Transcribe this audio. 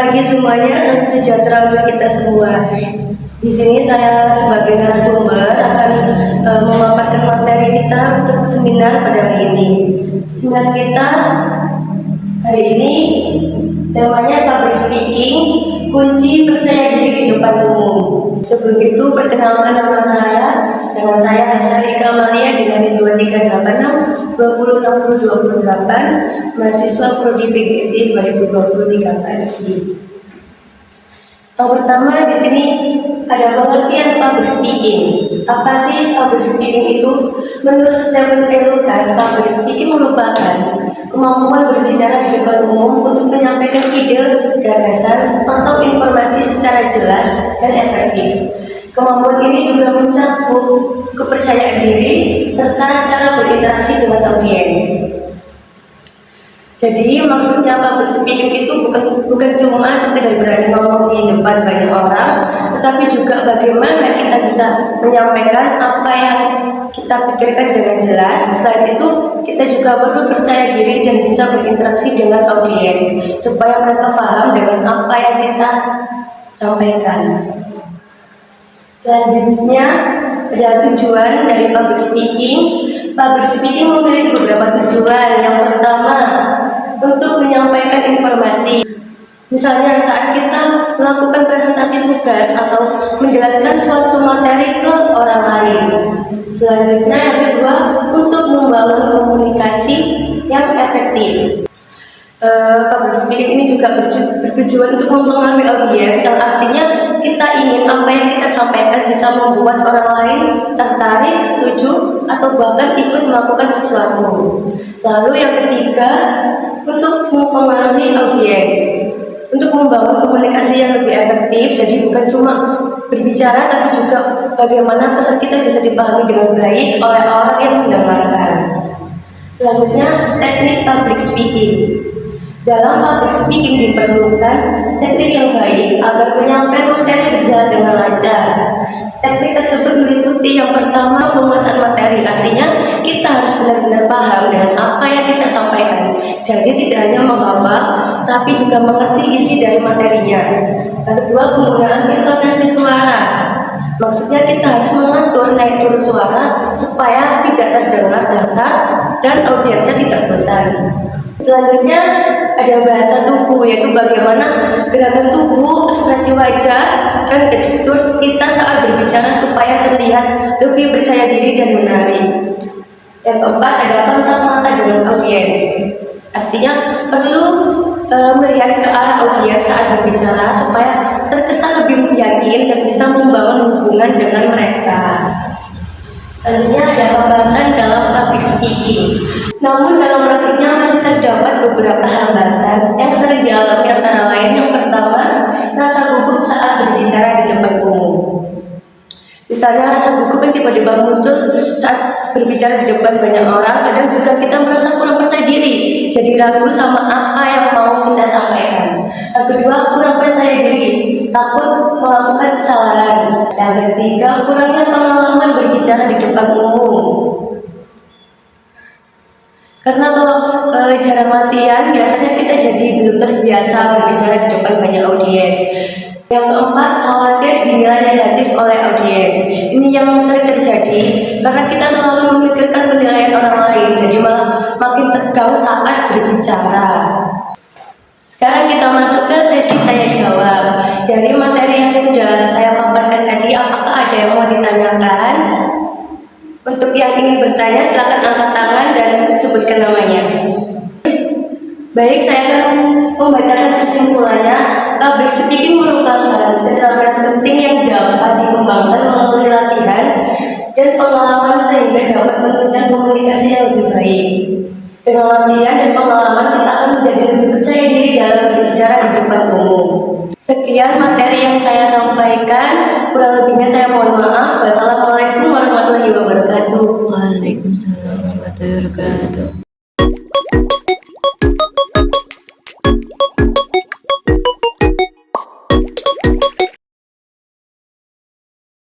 pagi semuanya, salam sejahtera untuk kita semua. Di sini saya sebagai narasumber akan memaparkan materi kita untuk seminar pada hari ini. Seminar kita hari ini temanya public speaking, kunci percaya diri di depan umum. Sebelum itu perkenalkan nama saya, dengan saya Harsarika Amalia dengan NIM 2386 206028, mahasiswa Prodi PGSD 2023 PAI. Yang pertama di sini ada pengertian public speaking. Apa sih public speaking itu? Menurut Stephen P. Lucas, public speaking merupakan kemampuan berbicara di depan umum untuk menyampaikan ide, gagasan, atau informasi secara jelas dan efektif. Kemampuan ini juga mencakup kepercayaan diri serta cara berinteraksi dengan audiens. Jadi maksudnya public speaking itu bukan cuma sekedar berani ngomong di depan banyak orang, tetapi juga bagaimana kita bisa menyampaikan apa yang kita pikirkan dengan jelas. Selain itu, kita juga perlu percaya diri dan bisa berinteraksi dengan audiens supaya mereka paham dengan apa yang kita sampaikan. Selanjutnya, ada tujuan dari public speaking. Public speaking memiliki beberapa tujuan. Yang pertama, untuk menyampaikan informasi. Misalnya saat kita melakukan presentasi tugas atau menjelaskan suatu materi ke orang lain. Selanjutnya yang kedua, untuk membangun komunikasi yang efektif. Public speaking ini juga bertujuan untuk mempengaruhi audiens, yang artinya kita ingin apa yang kita sampaikan bisa membuat orang lain tertarik, setuju, atau bahkan ikut melakukan sesuatu. Lalu yang ketiga, untuk mempengaruhi audiens, untuk membangun komunikasi yang lebih efektif. Jadi bukan cuma berbicara, tapi juga bagaimana pesan kita bisa dipahami dengan baik oleh orang yang mendengarkan. Selanjutnya, teknik public speaking. Dalam public speaking diperlukan teknik yang baik agar penyampaian materi berjalan dengan lancar. Teknik tersebut meliputi yang pertama, penguasaan materi, artinya kita harus benar-benar paham dengan apa yang kita sampaikan. Jadi tidak hanya menghafal, tapi juga mengerti isi dari materinya. Yang kedua, penggunaan intonasi suara. Maksudnya kita harus mengatur naik turun suara supaya tidak terdengar datar dan audiensnya tidak bosan. Selanjutnya ada bahasa tubuh, yaitu bagaimana gerakan tubuh, ekspresi wajah, dan tekstur kita saat berbicara supaya terlihat lebih percaya diri dan menarik. Yang keempat ada kontak mata dengan audiens. Artinya perlu melihat ke arah audiens saat berbicara supaya terkesan lebih yakin dan bisa membangun hubungan dengan mereka. Selanjutnya ada hambatan dalam public speaking. Namun dalam praktiknya masih terdapat beberapa hambatan yang sering dialami, antara lain yang pertama, rasa gugup saat berbicara di depan umum. Misalnya rasa gugup yang tiba-tiba muncul saat berbicara di depan banyak orang. Kadang juga kita merasa kurang percaya diri, jadi ragu sama apa yang mau kita sampaikan. Yang kedua, kurang percaya diri, takut melakukan kesalahan. Yang ketiga, kurangnya pengalaman berbicara di depan umum. Karena kalau jarang latihan, biasanya kita jadi belum terbiasa berbicara di depan banyak audiens. Yang keempat, khawatir dinilai negatif oleh audiens. Ini yang sering terjadi karena kita terlalu memikirkan penilaian orang lain, jadi malah makin tegang saat berbicara. Sekarang kita masuk ke sesi tanya jawab. Dari materi yang sudah saya paparkan tadi, apakah ada yang mau ditanyakan? Untuk yang ingin bertanya, silakan angkat tangan dan sebutkan namanya. Baik, saya akan membacakan kesimpulannya. Public speaking merupakan keterampilan penting yang dapat dikembangkan melalui latihan dan pengalaman sehingga dapat menunjang komunikasi yang lebih baik. Dengan latihan dan pengalaman, kita akan menjadi lebih percaya diri dalam berbicara di depan umum. Sekian materi yang saya sampaikan. Kurang lebihnya saya mohon maaf. Wassalamualaikum warahmatullahi wabarakatuh. Waalaikumsalam warahmatullahi wabarakatuh.